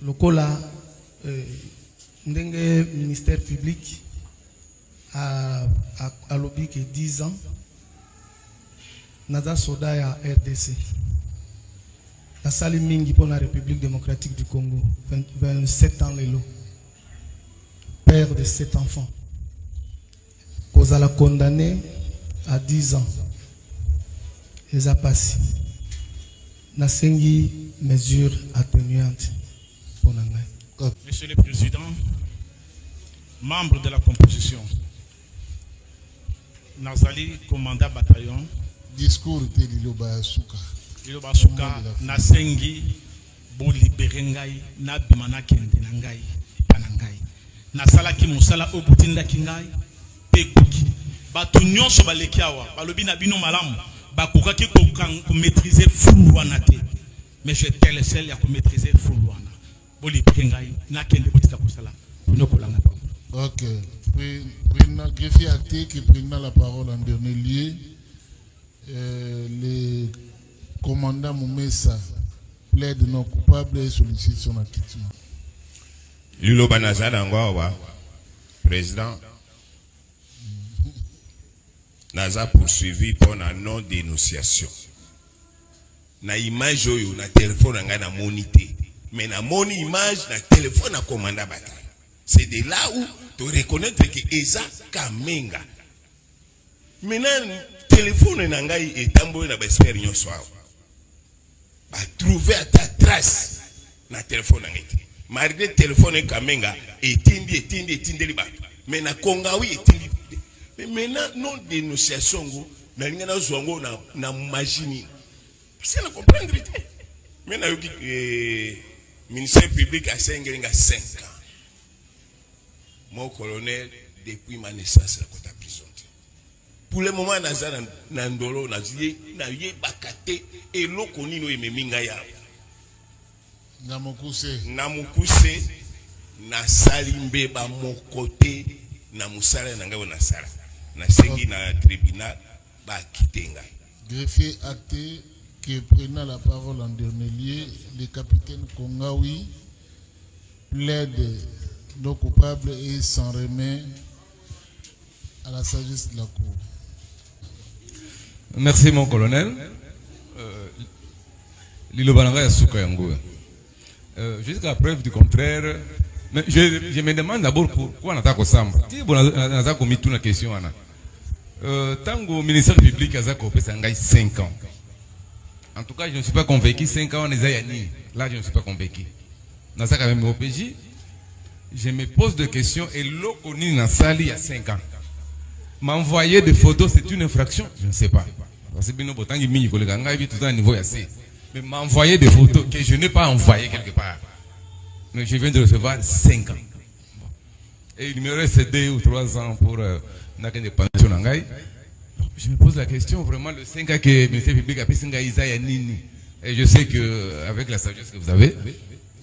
lokola ndenge ministère public a lobby que 10 ans naza soda ya RDC la sali mingi pour la République démocratique du Congo 27 ans lelo père de 7 enfants cause la condamné à 10 ans les a passé nasengi mesures atténuantes pour nangai. Monsieur le Président, membre de la composition, Nazali, commandant bataillon, discours de Liloba Souka. Liloba Souka, Nasengi, bo libéré ngai, na bimana kendi nangai, panangai. Nasala ki musala obutinda kingai, pekuki. Batu nyonso balekiawa, balobi na bino malamu, bakoka ki ko maîtriser fuluanate. Mais je tel et celle qui maîtriser fuluana. Ok. Greffier acté qui prend la parole en dernier lieu. Le commandant Moumessa plaide non coupable et sollicite son acquittement. Lulo Banazada Ngwawa, président, Naza poursuivi pour la non-dénonciation. Na image ou na téléphone na monité. Mais na mon image, na téléphone na commandant bataille. C'est de là où tu reconnaître que Eza Kamenga. Maintenant, téléphone na ngai et tambo na bespérion soir. Ba trouver à ta trace na téléphone na ngai. Malgré téléphone Kamenga etindi liba. Mais na Kongawi etindi. Mais maintenant non dénonciation go na linga na zongo na magini. C'est la comprendre. Maintenant ministère public a 5 ans. Mon colonel, depuis ma naissance, à côté de la prison. Pour le moment, Nandolo, Naye Bakate, et l'Okonino et Memingaya. Namukuse, Nasalimbe, ba mon côté, Namusala, Nangao Nasara. Nasengi na tribunal, ba Kitenga. Greffier acté qui prenant la parole en dernier lieu, le capitaine Kongawi plaide non coupable et s'en remet à la sagesse de la Cour. Merci mon colonel. Lilobananga Yasuka Yango. Jusqu'à preuve du contraire, mais je me demande d'abord pourquoi on attaque au Samba. Si on a commis toute la question, tant que le ministère public a coupé 5 ans. En tout cas, je ne suis pas convaincu. 5 ans, on est à Yanni. Là, je ne suis pas convaincu. Dans ça, quand même, au PJ, je me pose des questions. Et l'eau connue dans salle il y a 5 ans. M'envoyer des photos, c'est une infraction? Je ne sais pas. Parce que bien, autant qu'il y a tout le niveau assez. Mais m'envoyer des photos que je n'ai pas envoyées quelque part. Mais je viens de recevoir 5 ans. Et il me reste 2 ou 3 ans pour n'a qu'une pension en Gaï. Je me pose la question, vraiment, le 5 ans que le ministère public a pris Isaïa Nini. Et je sais qu'avec la sagesse que vous avez,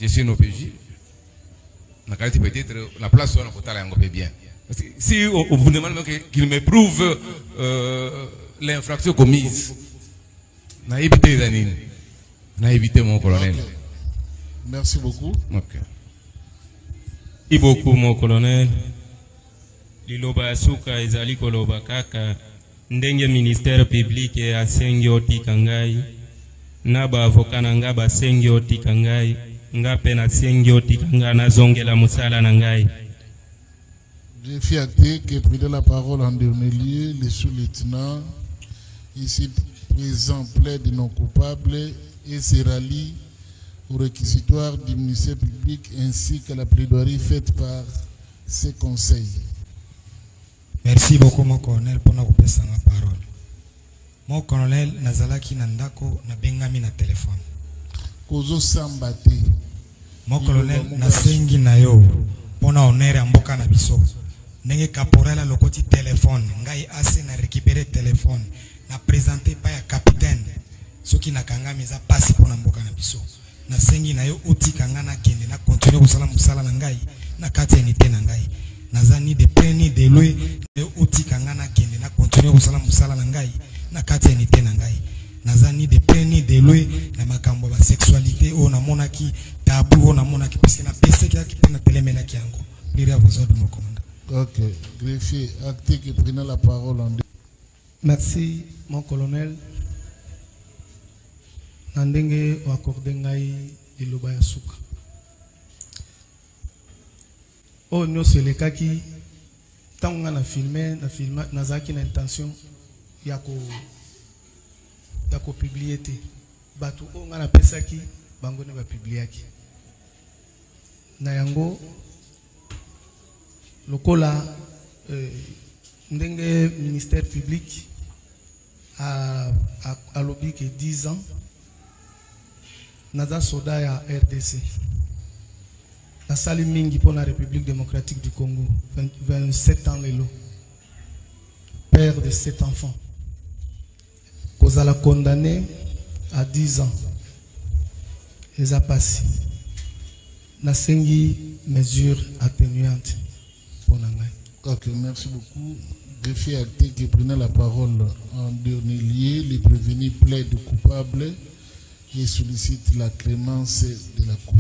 je suis un OPJ. Peut-être la place où on a bien. Parce que si on vous demande qu'il me prouve l'infraction commise, on a évité les années. On a évité mon colonel. Okay. Merci beaucoup. Okay. Merci beaucoup, mon colonel. Liloba Souka ezali koloba kaka ndenge ministère public asengi otika ngai na ba avocat nanga basengi otika ngai nga pe na sengi otika nga na zongela musala na ngai. J'ai fiaté que prenait la parole en dernier lieu le sous-lieutenant ici présent plaide non coupable et se rallie au réquisitoire du ministère public ainsi qu'à la plaidoirie faite par ses conseils. Merci beaucoup mon colonel pour nous passer la parole. Mon colonel nazalaki nandako na bengami na téléphone. Kozo sambate. Mon colonel nasengi na yo pona honneur mboka na biso. Ndenge caporal lokoti téléphone, ngai ase na récupérer téléphone, na présenter pa ya capitaine. Soki na kanga miza passe pona mboka na biso. Nasengi na yo otika nga na kende na continuer kusala musala na ngai na kati ya nité na ngai. Nazani de peni de loin otika nga na kende na continuer kusala musala na ngai na kati ya nité na ngai. Nazani de peni de loin na makambo ba sexualité o na monaki tabu on a mon qui parce que na PC qui peut na télémena qui ango. Lire à vos ordres mon commandant. Ok, greffier, acté qui prenait la parole en deux. Merci mon colonel. Nandenge wa accordé ngai liloba ya suka. Oh non c'est le cas qui tant on a filmé nazaki na intention yako publier te batu on a pesa ki bango ne ba publier ki na yango lokola ndenge ministère public a lobby que 10 ans naza soda ya RDC la sali mingi pour la République démocratique du Congo 27 ans lelo père de 7 enfants kozala condamné à 10 ans les a passé na sengi mesure atténuante pour nangai. Ok, merci beaucoup. Greffier acté qui prenait la parole en dernier lieu, les prévenus plaident coupables et sollicitent la clémence de la Cour.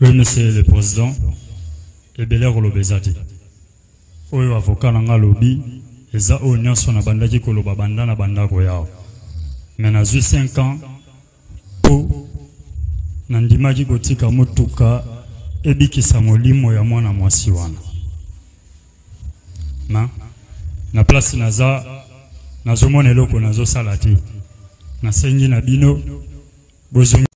Oui, monsieur le président, et Belair Lobezati. Oyo avocat nanga lobby, eza o nyonso na bandaki koloba banda na bandako yao. Mais na 5 ans, po nandimaki kotika motuka ebikisa molimo ya mwana mwasi wana. Na place naza nazomona eloko nazosala te. Nasengi na bino bozongi.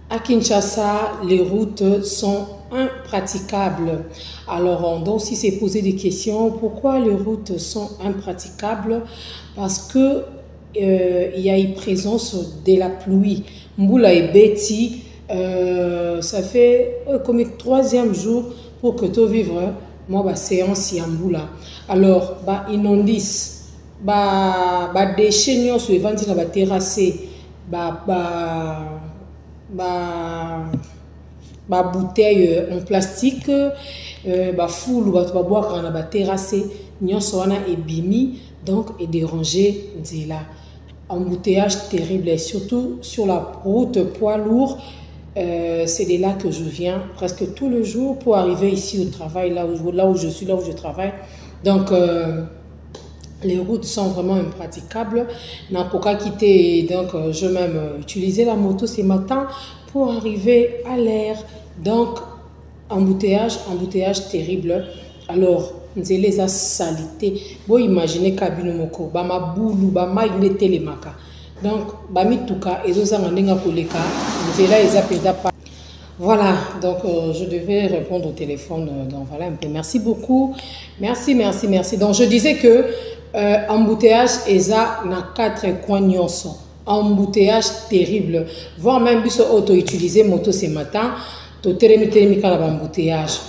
À Kinshasa, les routes sont impraticables. Alors, on doit aussi se poser des questions. Pourquoi les routes sont impraticables? Parce que il y a une présence de la pluie. Mboula et Betty, ça fait comme le 3e jour pour que tu vives moi séance Yamboula. Alors, inondis, déchets nyons sur les ventes na terrassé, bouteille en plastique, foule ou boire quand on a terrassé, nyons wana ebimi donc et déranger nzela. Embouteillage terrible et surtout sur la route poids lourd. C'est de là que je viens presque tous les jours pour arriver ici au travail, là où je suis, là où je travaille. Donc, les routes sont vraiment impraticables. N'a pas quitté, donc je même utilisé la moto ce matin pour arriver à l'air. Donc, embouteillage terrible. Alors, les a salité. Vous imaginez kabino moko, ma boulou, ma ignété les maka. Donc, bamituka et deux ans n'enga koleka, là ils appellent pas. Voilà, donc je devais répondre au téléphone. Donc voilà un peu. Merci beaucoup, merci. Donc je disais que embouteillage eza na 4 coins nyonso. Embouteillage terrible, voire même bis auto utilisé moto ce matin. To télémi kana embouteillage.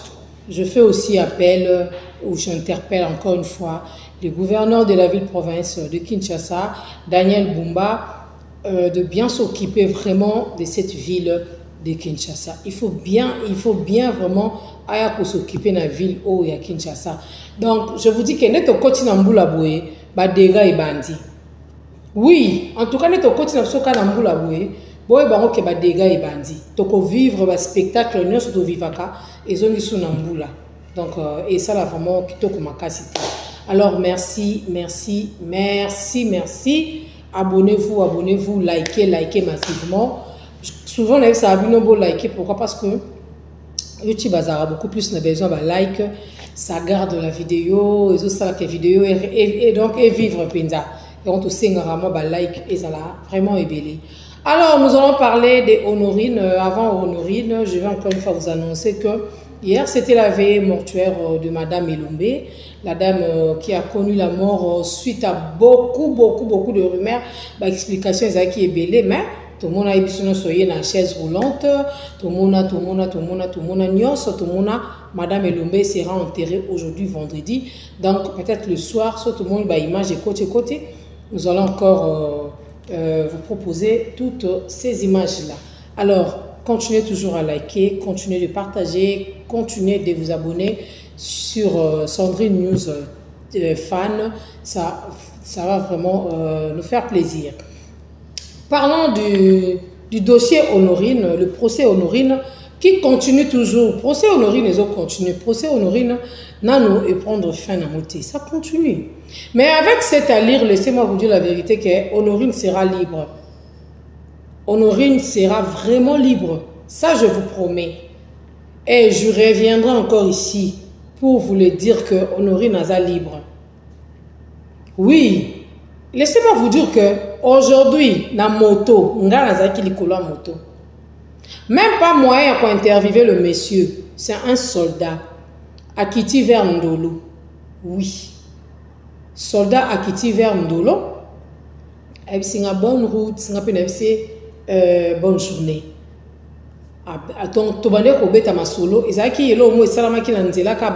Je fais aussi appel ou j'interpelle encore une fois le gouverneur de la ville-province de Kinshasa, Daniel Bumba, de bien s'occuper vraiment de cette ville de Kinshasa. Il faut bien vraiment s'occuper de la ville où il y a Kinshasa. Donc, je vous dis que net au quotidien Mboula Boye, dégâts et bandits. Oui, en tout cas, net au quotidien Mboula Boye, que dégâts et bandits. Donc, vivre un spectacle, nous sommes vivaka et zone sous Namboula. Donc, et ça là vraiment qui te comme alors, merci. Abonnez-vous, likez massivement. Souvent, on ça a liker. Pourquoi? Parce que YouTube a beaucoup plus besoin de like. Ça garde la vidéo, et ça la vidéo et donc et vivre pinza. Et on te sait vraiment like et ça l'a vraiment ébélé. Alors, nous allons parler des Honorines. Avant Honorine, je vais encore une fois vous annoncer que hier, c'était la veillée mortuaire de Madame Elombe, la dame qui a connu la mort suite à beaucoup de rumeurs. L'explication est qui est belle, mais tout le monde a eu une chaise roulante, tout le monde Madame Elombe sera enterrée aujourd'hui, vendredi. Donc, peut-être le soir, soit tout le monde a image et côté. Nous allons encore vous proposer toutes ces images-là. Alors, continuez toujours à liker, continuez de partager, continuez de vous abonner sur Sandrine News Fan. Ça va vraiment nous faire plaisir. Parlons du dossier Honorine, le procès Honorine. qui continue toujours. Procès Honorine, ils ont continué. Procès Honorine, nano et prendre fin à monter. Ça continue. Mais avec cette allure, laissez-moi vous dire la vérité que Honorine sera libre. Honorine sera vraiment libre. Ça, je vous promets. Et je reviendrai encore ici pour vous le dire que Honorine est libre. Oui. Laissez-moi vous dire que aujourd'hui, na moto, nga nazaki likolo a moto. Même pas moyen pour interviewer le monsieur. C'est un soldat. Akiti vers Ndolo. Oui. Soldat Akiti vers Ndolo. Et c'est une bonne route, c'est une bonne journée. Donc, tu vas dire que tu as solo. Et ça qui est là, moi, c'est la machine nzela ka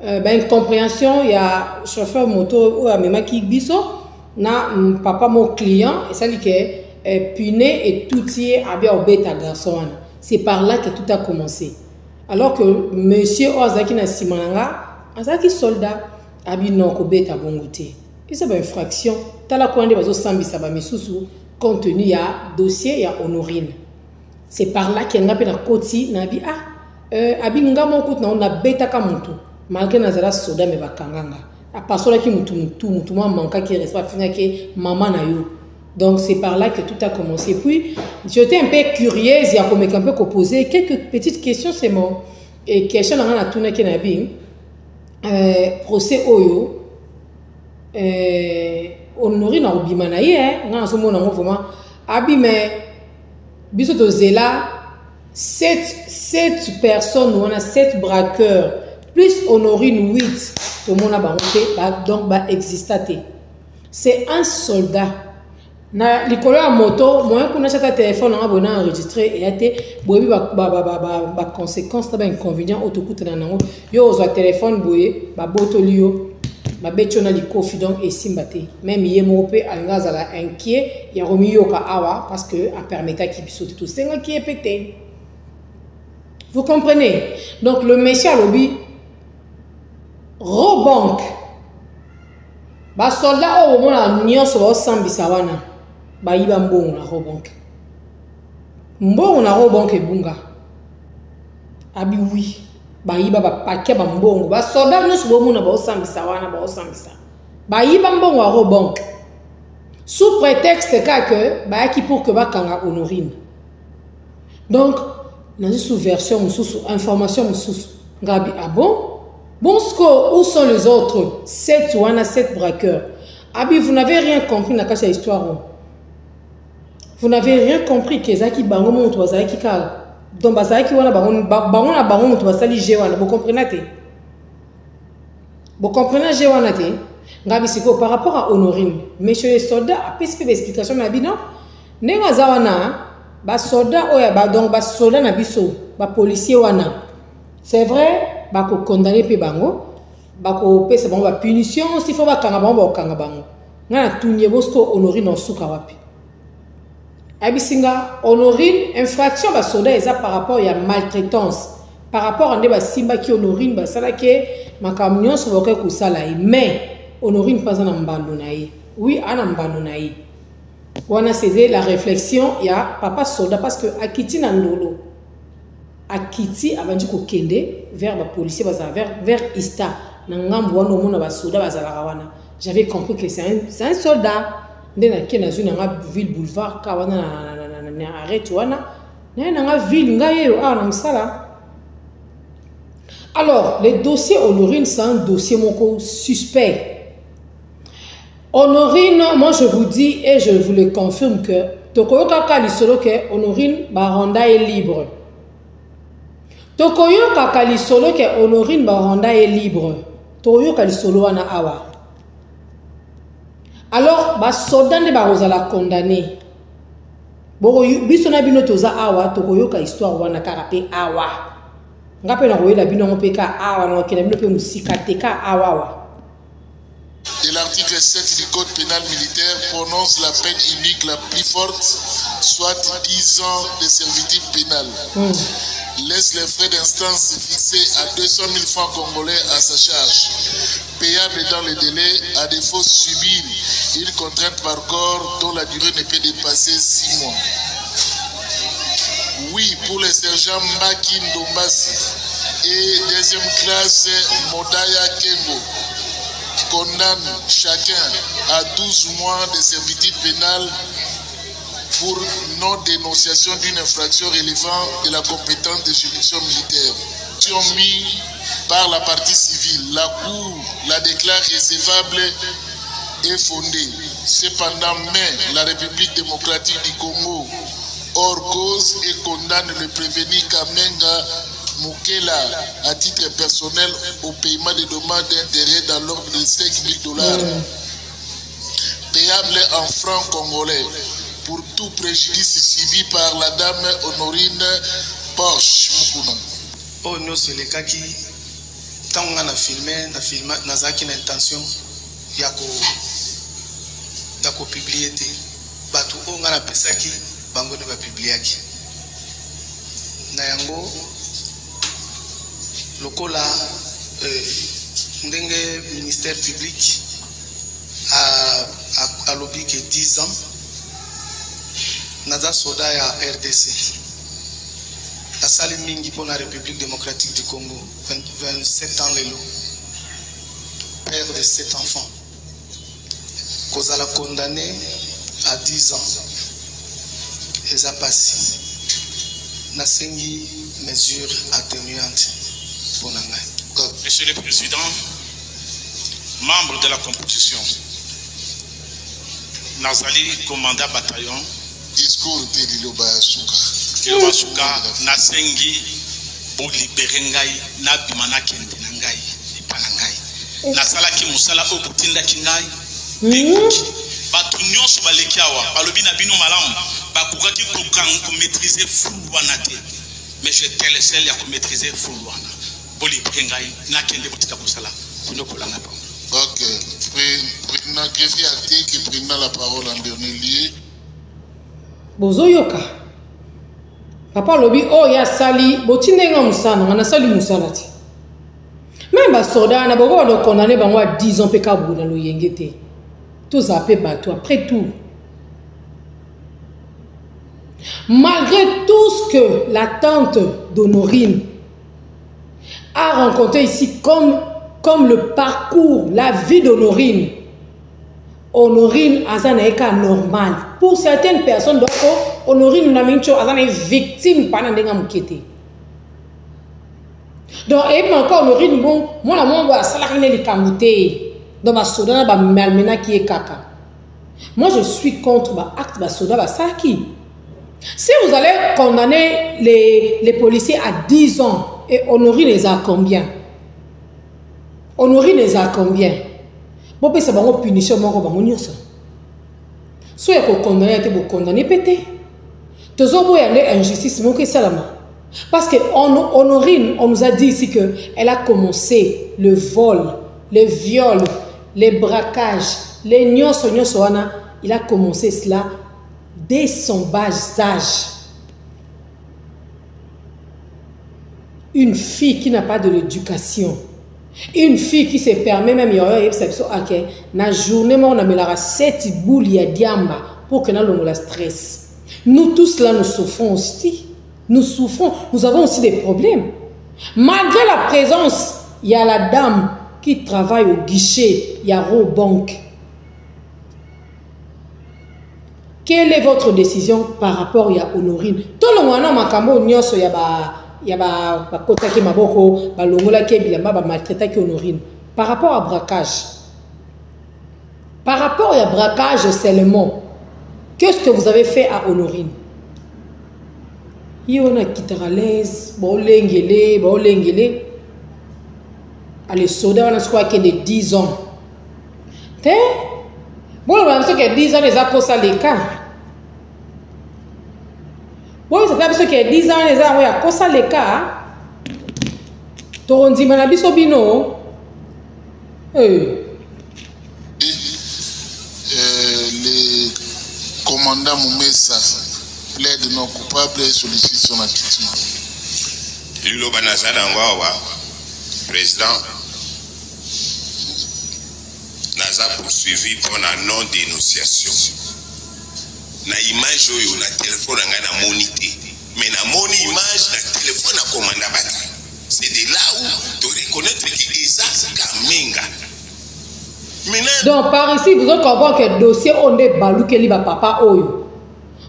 une compréhension. Il y a chauffeur moto ou a même qui biso na papa mon client et ça dit que puné et tout y est à bien obéta garçon. C'est par là que tout a commencé. Alors que monsieur Ozaki na simananga, azaki soldat abi non ko beta bongote. Et c'est une infraction. Tala kwande bazo sambisa ba misusu contenu ya dossier ya Honorine. C'est par là qu'il y a un côté nabi abi ngamo kout na on a beta ka mutu malgré nazara soda me bakanganga a pasola ki mutu manka qui respect fina ke maman na yo. Donc c'est par là que tout a commencé. Puis j'étais un peu curieuse, il y a comme un peu poser quelques petites questions c'est mon et question na na tuna ke nabi procès oyo Honorine na obimana ye nga so mona vraiment abi mais biso to zela 7 personnes on a 7 braqueurs plus Honorine 8 tout le monde a donc ba existaté. C'est un soldat na likolo ya moto moyen kuna chata téléphone nga bona enregistré et été boyebi ba conséquences ba inconvénient autokuta na nango yo ozwa téléphone boye ba botoli yo ba betona likofi donc et simbate même yemo pe anga la inquiet ya romi yo ka awa parce que a permettait qu'il puisse tout c'est qui est pété. Vous comprenez? Donc le monsieur a lobby Robank ba soldat au moment nyonso ba sambisa wana ba yiba mbongo na Robank mbongo na Robank ebunga abi oui ba yiba ba paquet ba mbongo ba soldat nyonso bo mona ba sambisa wana ba sambisa ba yiba mbongo a Robank sous prétexte que ba ki pour que ba kanga Honorine. Donc dans une sous-version sous information sous ngabi ah bon score, où sont les autres 7 ou 7 braqueurs? Abi, vous n'avez rien compris dans cette histoire. Vous n'avez rien compris que Zaki Bango montre Zaki Kal. Donc, Zaki wana Bango montre Sali Jewana. Vous comprenez? Vous comprenez Jewana? Ngabi Siko, par rapport à Honorine, monsieur les soldats, a pesé l'explication Nabi non? Nenga Zawana, ba soldat oya ba donc ba soldat nabiso, ba policier wana. C'est vrai? Bako condamné pe bango bako pesa bango ba punition s'il faut ba kanga bango ba kanga bango ngana tunye bosko Honorine osuka wapi abisinga Honorine infraction ba soda eza par rapport ya maltraitance par rapport à ba simba ki Honorine ba sala ke makamnyo so boke kusala mais Honorine pas en mbando na ye oui ana mbando na ye wana c'est la réflexion ya papa soda parce que akiti na ndolo Akiti abandi ko kende vers la policier vers Ista na ngambo wana mona ba soda bazala wana. J'avais compris que c'est un soldat ndena ke na zone nga ville boulevard ka wana na arrête wana na nga ville ngaye na msala. Alors le dossier Honorine c'est un dossier moko suspect. Honorine, moi je vous dis et je vous le confirme que tokoyoka ka lisolo ke Honorine Baranda est libre. Tokoyo kakali solo ke Honorine Baranda est libre. Tokoyo kali solo wana awa. Alors ba soldat ne ba rozala condamné. Boko bisona bino toza awa tokoyo ka histoire wana karape awa. Ngape na royela bino ngopeka awa na okela bino pe musika teka awa. Et l'article 7 du Code pénal militaire prononce la peine unique la plus forte, soit 10 ans de servitude pénale. Laisse les frais d'instance fixés à 200 000 francs congolais à sa charge, payable dans les délais, à défaut subir une contrainte par corps dont la durée ne peut dépasser 6 mois. Oui pour le sergent Mbaki Ndombasi et deuxième classe Modaya Kengo. Condamne chacun à 12 mois de servitude pénale pour non-dénonciation d'une infraction relevant de la compétence de juridiction militaire. Mis par la partie civile, la Cour la déclare recevable et fondée. Cependant, mais la République démocratique du Congo, hors cause, et condamne le prévenu Kamenga Mukela à titre personnel au paiement des dommages d'intérêt dans l'ordre de 5 000 $, payable en francs congolais, pour tout préjudice subi par la dame Honorine Porsche Mukuna. Oh non, c'est le cas qui, tant on a filmé, n'a aucune intention, il y a qu'au publier. Batou on a appelé ça qui, bango ne va publier qui. Nayango, le cola, ndenge ministère public a lobby que 10 ans, naza soda ya RDC. La salle mingi pour la République démocratique du Congo, 27 ans l'élo, père de 7 enfants, qu'on a condamné à 10 ans. Les a passé. N'a sengi mesures atténuantes pour l'Angaï. Monsieur le Président, membre de la composition, Nazali, commandant bataillon, discours de Liloba Souka. Suka na sengi bo libere ngai na bimana kende na ngai ipana ngai na sala ki musala o butinda ki ngai batu nyonso baleki awa balobi na bino malamu bakukaki ko maîtriser full wana te mais je te laisse ya ko maîtriser full wana bo libere ngai na kende butika musala kuno kolanga pa. OK, président greffier acté qui prend la parole en dernier lieu. Bozoyoka papa lobi oh ya sali botinenga musana ngana sali musala ti même ba soda na boko ba condamné bango à 10 ans peka buna lo yengete tout ça peut bateau après tout malgré tout ce que la tante d'Honorine a rencontré ici comme le parcours la vie d'Honorine. Honorine azana eka normal pour certaines personnes donc Honorine na mincho azana victime pana ndenga mukete donc et encore Honorine bon moi la mongo asala kine likamute donc ba soda na ba malmena qui est kaka. Moi je suis contre ba acte ba soda ba saki. Si vous allez condamner les policiers à 10 ans et Honorine les a combien? Honorine les a combien? Bon, c'est bon, punition, bon, soit il faut condamner, pété. Toujours, il y a une injustice, parce que Honorine, on nous a dit ici qu'elle a commencé le vol, le viol, les braquages, les nyos, il a commencé cela dès son bas âge. Une fille qui n'a pas de l'éducation. Une fille qui se permet même na journée on a mis la 7 boules ya diamba pour que nous la stress. Nous tous là nous souffrons aussi. Nous souffrons, nous avons aussi des problèmes. Malgré la présence, il y a la dame qui travaille au guichet, il y a Robank. Quelle est votre décision par rapport à Honorine? Tout le monde a makambo nyoso ya ba kota ki maboko ba longola ki bilamba ba maltraita ki Honorine par rapport à braquage. Par rapport à braquage seulement, qu'est-ce que vous avez fait à Honorine? Yona kitaralaise, ba olengele. Allez soda on a soit que de 10 ans. Bon, on a que 10 ans les a posé les cas. Bon, c'est pas parce que 10 ans les a posé les cas. Torondi manabiso bino. Le commandant Moumessa plaide non coupable et sollicite son acquittement. Lilo Banazala Ngwawa, président, Naza poursuivi pour la non-dénonciation. Na image ou na téléphone na monité. Mais na moni image na téléphone à commanda bataille. C'est de là où tu reconnaître que Eza Kamenga. Donc par ici, vous allez comprendre que le dossier on est balou que liba papa oyo.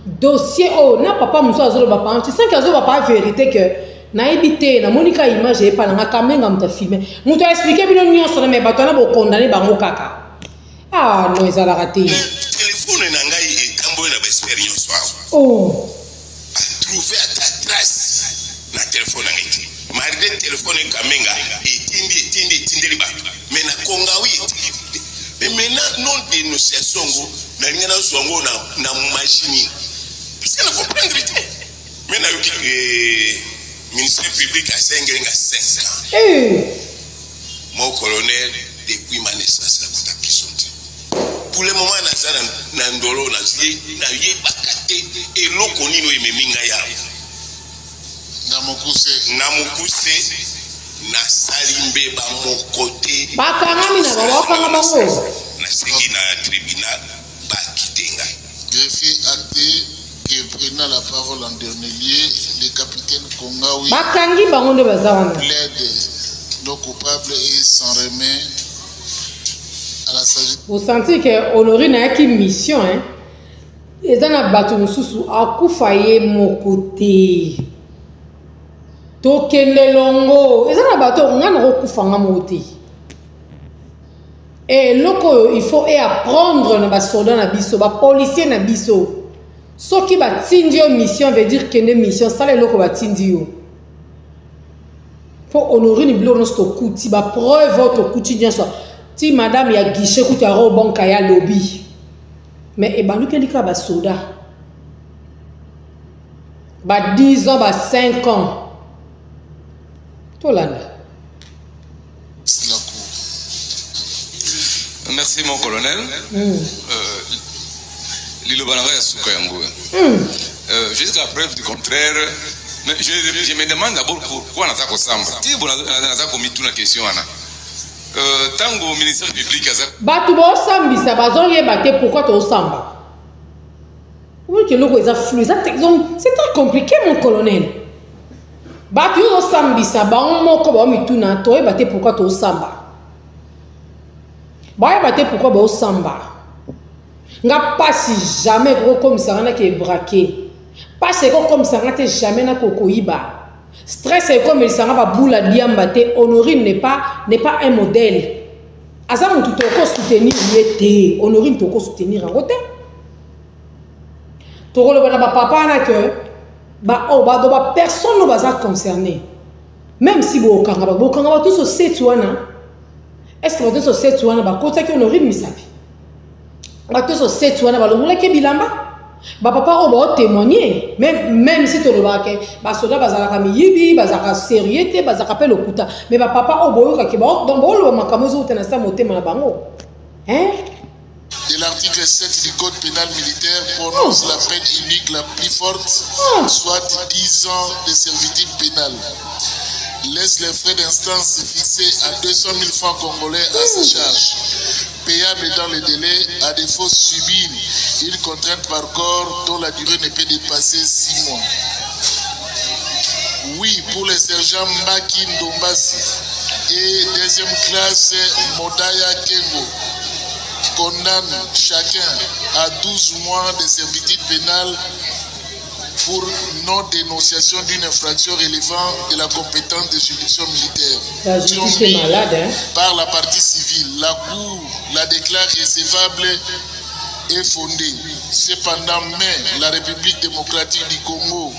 Dossier o na papa muso azolo papa. Tu sais que azolo papa vérité que na ebité na monika image e pa na Kamenga muta filmer. Muta expliquer bino nyonso na me batona bo condamner bango kaka. Ah non ils ala raté. Téléphone na ngai etambo na expérience wa. Oh. Trouver à ta trace na téléphone ngai. Malgré téléphone Kamenga etindi liba. Mais na kongawi mais maintenant non dénonciation na ngana zongo na machine. Parce que na comprendre mais na ministère public à 5 ans. Mon colonel depuis ma naissance la kota kisonti. Pour le moment na ndolo na ye bakate et lokonino ememinga ya. Na mokuse na salimbe ba mon côté. Bakangami na bakanga bango. Na sengi na tribunal ba kitenga. Greffier acté que prenant la parole en dernier lieu, le capitaine Kongawi Bakangi bango nde bazawana. plaide non coupable et s'en remet à la sagesse. Vous sentez que Honorine a une mission, hein? Et dans la bâton sous a koufaye mon côté. Tokende longo. Et dans la bâton on a un recoufanga moté. Et loko il faut apprendre na ba soldat na biso, ba policier na biso. Ce qui va tindio mission veut dire que une mission ça les loko va tindio. Pour honorer ni blonde sto kuti ba preuve votre quotidien ça. Si madame ya guichet kuti aro banka ya lobby. Mais e balu ke lika ba soda. Ba 10 ans ba 5 ans. Tolanda. Merci mon colonel. Jusqu'à preuve du contraire, mais je me demande d'abord pourquoi on a ça samba. Si vous avez commis toute la question, tant au ministère public, Batu bo sambi ça bazonye baté pourquoi tu samba? Oui que loko eza flou, c'est très compliqué mon colonel. Batu yo sambi ça ba on moko ba mituna to baté pourquoi tu samba? Ba baté pourquoi ba samba? Nga pasi jamais comme ça na ke braqué. Parce que comme ça na jamais na kokoiba. Stress est comme il s'en va boula diambaté. Honorine n'est pas un modèle. Azam tout toko soutenir yete. Honorine toko soutenir en côté. Toko le bana papa na que personne ne va être concerné. Même si bokanga ba tous au setouana. Est-ce que tous au setouana ba kota ki Honorine misabi. Ba tous au setouana ba longula ke bilamba. Ba papa o ba témoigner même si to le ba ke ba soda bazaka miyibi bazaka sérieuté bazaka pe lokuta mais ba papa o boyo ka ke ba donc bo lo makamozo tena sa motema na bango hein. Et l'article 7 du code pénal militaire prononce la peine unique la plus forte, soit 10 ans de servitude pénale. Laisse les frais d'instance fixés à 200 000 francs congolais à sa charge, payable dans les délais, à défaut subir une contrainte par corps dont la durée ne peut dépasser 6 mois. Oui, pour les sergents Mbaki Ndombasi et deuxième classe Modaya Kengo, condamne chacun à 12 mois de servitude pénale pour non-dénonciation d'une infraction relevant de la compétence des juridictions militaires. C'est malade, hein? Par la partie civile, la Cour la déclare recevable et fondée. Cependant, mais la République démocratique du Congo,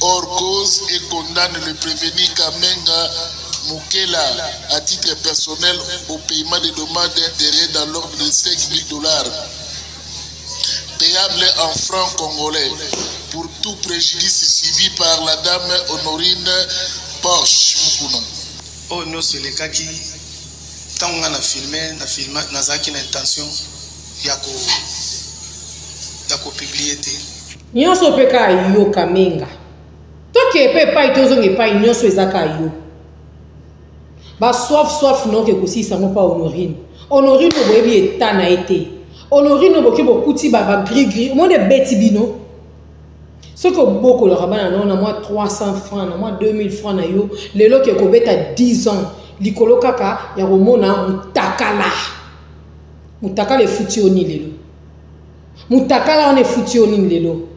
hors cause, et condamne le prévenu Kamenga Mukela à titre personnel au paiement des dommages d'intérêt dans l'ordre de $5 000, payable en francs congolais, pour tout préjudice subi par la dame Honorine Porsche Mukuna. Oh non, c'est le cas qui, tant qu'on a filmé, n'a aucune intention, il y a publié. Nyonso peka yo Kamenga. Toke pe pa itozo nge pa nyonso ezaka yo. Ba soif non ke kosi sango pa Honorine. Honorine no boyebi etana été. Honorine no boki bokuti ba gris. Monde beti bino. Ce que beaucoup le rabbin a moi 300 francs, na moi 2000 francs na yo, les lots qui est à 10 ans, l'icolo kaka, ya romona mutakala. Mutakala est foutu au nid lelo. Mutakala on est foutu au nid lelo.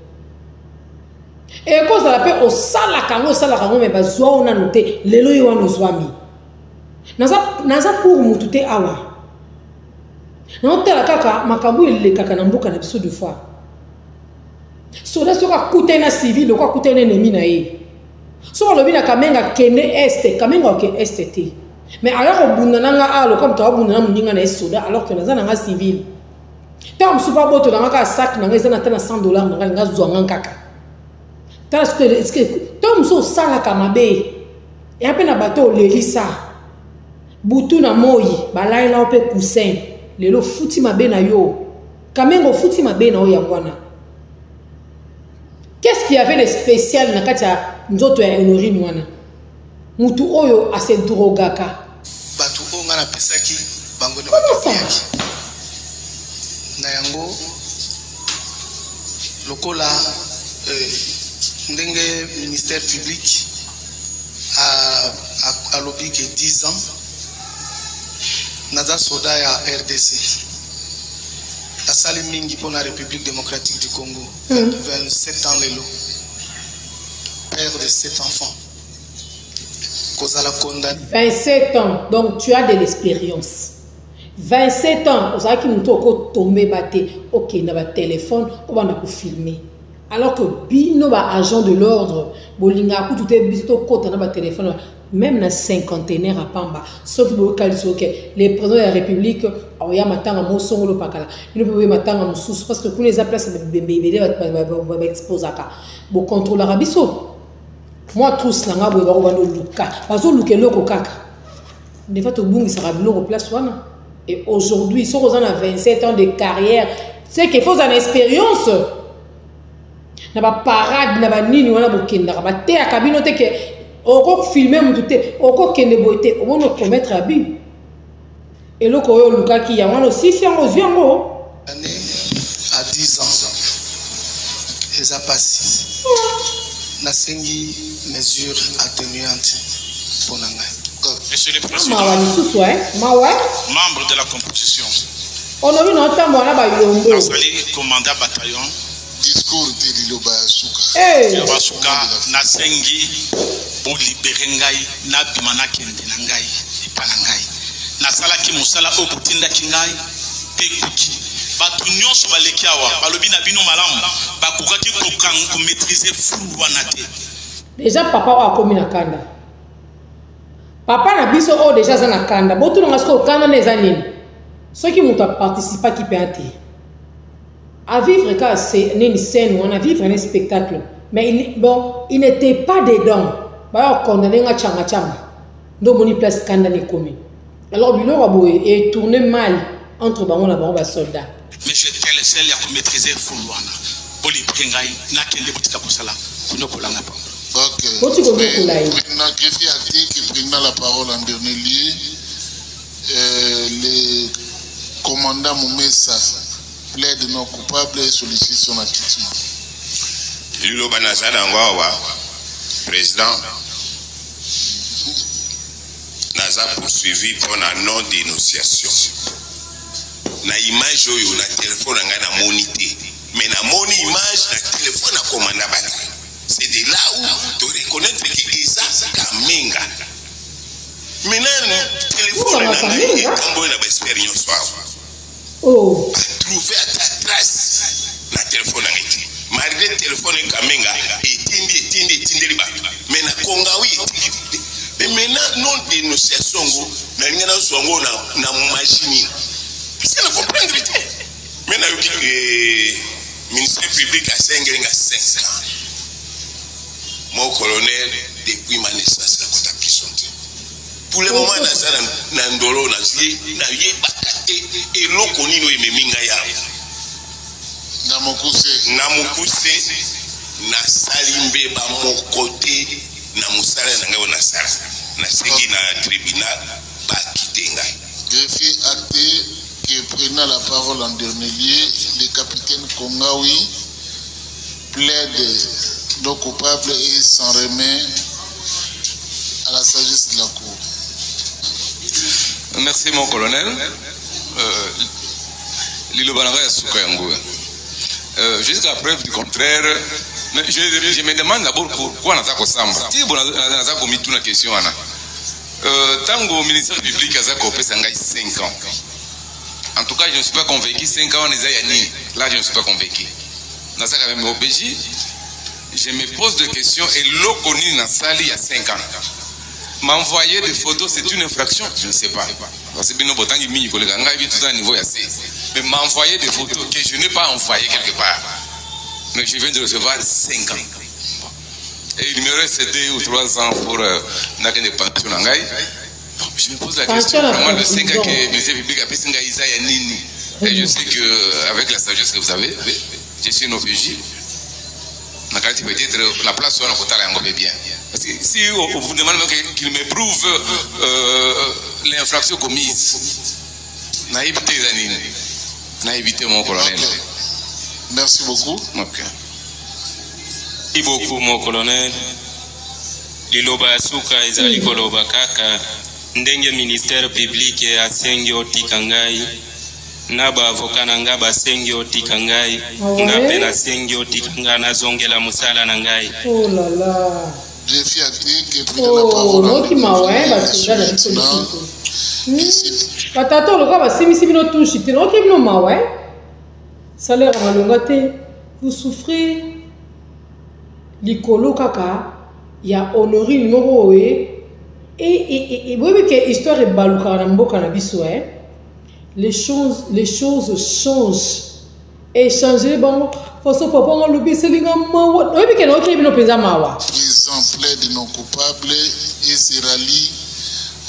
Et quand ça l'appelle au salakango, mais bazwa on a noté, lelo yo on ozwami. Naza pour mutute awa. Na tela kaka makabu ile kaka na mboka na biso de fois. Soda soka kutena civil ko kutena ennemi na ye. So lobi na kamenga kende est, kamenga ke est te. Mais alors bunda nanga alo comme to bunda na muninga na soda alors que naza na civil. Tam super boto na ka sac na ngeza na tena $100 na nga zwanga kaka. Parce que est-ce que tom so sala kamabe. Et après na bateau lelisa. Butu na moyi balai la ope coussin. Lelo futi mabe na yo. Kamengo futi mabe na oyangwana. Qu'est-ce qu'il y avait de spécial dans katia nzoto ya Honorine wana? Mutu oyo ase drogaka. Batu onga na pesaki bango ne bapiaki. Na yango lokola ndenge ministère public a lobby que 10 ans naza soda ya RDC. La salle mingi pour la République démocratique du Congo, 27 ans l'élo, père de 7 enfants. 27 ans, donc tu as de l'expérience. 27 ans, vous savez qu'il nous faut tomber battre, ok, on a un téléphone, on va filmer. Alors que bino ba agent de l'ordre, bolinga tout est bisto côté na ba téléphone. Même dans cinquantenaire à Pamba, sauf que les présidents de la République, il y a maintenant un mot son le pakala. Il ne peut maintenant un sous parce que tous les places bébé va exposer ça. Bon contrôle arabiso. Moi tous là ngabo ba ba luka. Bazo luke loko kaka. Des fois au bungi sera bloko place wana. Et aujourd'hui, ils sont aux 27 ans de carrière. C'est qu'il faut une expérience. Na ba parade na ba nini wana bokenda ba te akabino te ke oko filmer mututé oko kende boité on va commettre abus et le koyo luka ki ya wana aussi si en oziango à 10 ans les a passé na sengi mesure atténuante pour nanga. Monsieur le Président, membre de la composition, on a vu notre moi là ba yombo commandant bataillon discours de Liloba Suka. Liloba Suka na sengi bo libérer ngai na bimana kende na ngai ipana ngai na sala ki musala o kutinda ki ngai te kuki batu nyonso baleki awa balobi na bino malamu bakokaki ko maîtriser flou wana te. Déjà papa a komi na kanda. Papa na biso o déjà za na kanda. Botu nga sko kanda na zanini. Ceux qui m'ont participé qui peut être à vivre quand c'est une scène, on a vivre un spectacle. Mais il n'était pas dedans. Bah, condamné à changa changa. Donc, on y place condamné commis. Alors, Bilo Raboué est tourné mal entre baron et baron soldat. Mais je tel celle qui maîtriser Foulouana. Boli Pringai, n'a qu'un des boutiques pour cela. Vous ne pouvez pas. Ok. Qui prend la parole en dernier lieu. Le commandant Moumessa plaide non coupable et sollicite son acquittement. Lilo Banazana Ngwawa, président, Naza poursuivi pour la non-dénonciation. Na image où na téléphone na monité, mais na moni image na téléphone na commandant bataille. C'est de là où tu reconnaître que Isa Kamenga. Maintenant, téléphone na tambour na expérience oh. Trouver à ta trace na téléphone na ngiti. Malgré téléphone Kamenga etindi liba. Mais na konga oui. Mais maintenant non dénonciation go na linga na songo na machine. C'est la comprendre vite. Maintenant le ministère public a 5 ans. Mon colonel depuis ma naissance la kota prison. Pour le moment na ndolo na ye bakate et lokoni no ememinga ya. Na mokuse na salimbe ba mokote na musala na ngai na sala na sengi na tribunal ba kitenga. Greffier acté qui prenant la parole en dernier lieu, le capitaine Kongawi plaide non coupable et s'en remet à la sagesse de la Cour. Merci mon colonel. Jusqu'à preuve du contraire, mais je me demande d'abord pourquoi on a Samba. Si on a mis une question, tant que le ministère public a 5 ans. En tout cas, je ne suis pas convaincu. 5 ans, là, je ne suis pas convaincu. Dans ça, quand même, au PJ, je me pose des questions et l'eau connue dans la salle il y a 5 ans. M'envoyer des photos, c'est une infraction? Je ne sais pas. Parce que bien, tout à niveau mais m'envoyer des photos que je n'ai pas envoyées quelque part. Mais je viens de recevoir 5 ans. Et il me reste 2 ou 3 ans pour des pensions. Je me pose la question, vraiment, le 5 ans que le ministère public a fait Isaiah Nini. Et je sais qu'avec la sagesse que vous avez, je suis un OPJ. Peut-être la place où on a bien. Parce que si on vous demande qu'il me prouve l'infraction commise, n'a évité mon colonel. Merci beaucoup. Ok. Merci beaucoup mon colonel. Liloba suka ezali koloba kaka ndenge ministère public asengi otika ngai na ba avocat na nga basengi otika ngai nga pe nasengi otika ngai nazongela musala na ngai. Oh là là. J'ai fierté que pris la parole. Oh, qui m'a ouais, parce que là, Patato, le gars va s'émisser bino touche, t'es non qui bino ma ouais. Salaire à malongate, vous souffrez. L'icolo kaka, il y a honoré numéro et vous voyez que l'histoire est balouka na mboka na biso hein. Les choses changent. Et changer bon, faut se papa on le bise linga mawa. Oui que non qui bino penza mawa. Prison plaide non coupable et se rallie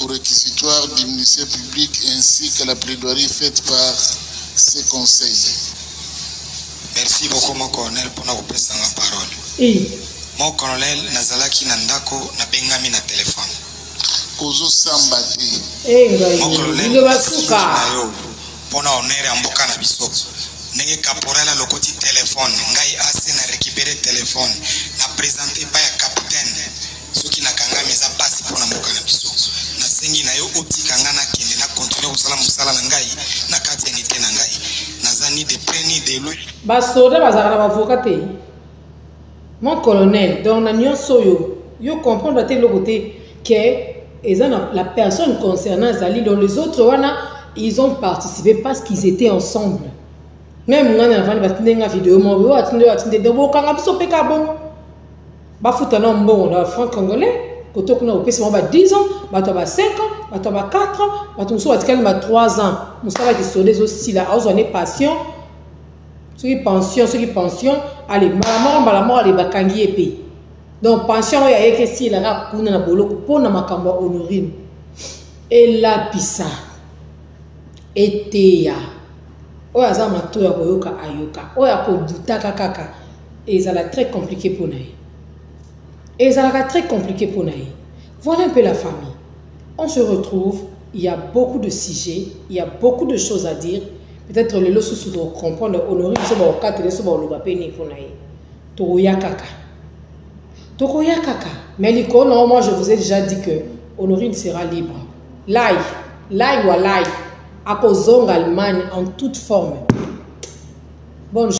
au réquisitoire du ministère public ainsi qu'à la plaidoirie faite par ses conseils. Merci beaucoup mon colonel pour nous passer la parole. Mon colonel nazalaki na ndako na bengami na téléphone. Kozo sambati. Mon colonel pour na honneur mboka na biso. Nenge caporal lokoti téléphone ngai asi na récupérer téléphone na présenter pa ya capitaine soki na kanga meza passe pour na mboka na biso. Na sengi na yo otika ngana kende na continuer kosala musala na ngai na kati ya nité na ngai. Nazani de preni de lui. Basoda bazara ba avocat. Mon colonel, dans la nuance soyo, yo comprendre tel côté que la personne concernant Zali, dans les autres wana, ils ont participé parce qu'ils étaient ensemble. Même moi, avant de battre une vidéo, moi, attendez, de bon, quand on a peka bon, bah foutant bon, dans le franc congolais, quand on a au PC, on va 10 ans, bah tu vas 5 ans, bah tu vas 4 ans, bah tu vas 3 ans. Nous savons que sur les aussi là, on est patient. Ceux qui pension, allez, malamor, allez, bakangi épée. Donc, pension, il y a que si la rap, pour na bolo, pour na makamba honorine. Et la pissa. Et teya. Oya za mato ya koyoka ayoka. Oya ko dutaka kaka. Et ça l'a très compliqué pour naï. Et ça l'a très compliqué pour naï. Voilà un peu la famille. On se retrouve, il y a beaucoup de sujets, il y a beaucoup de choses à dire. Peut-être les lois sous comprendre honorer ce bon quatre les souvent le bapéni pour naï. Toya kaka. Toya kaka. Mais l'icône, moi je vous ai déjà dit que Honorine sera libre. L'ail ou l'ail. À cause d'Allemagne en toute forme. Bonne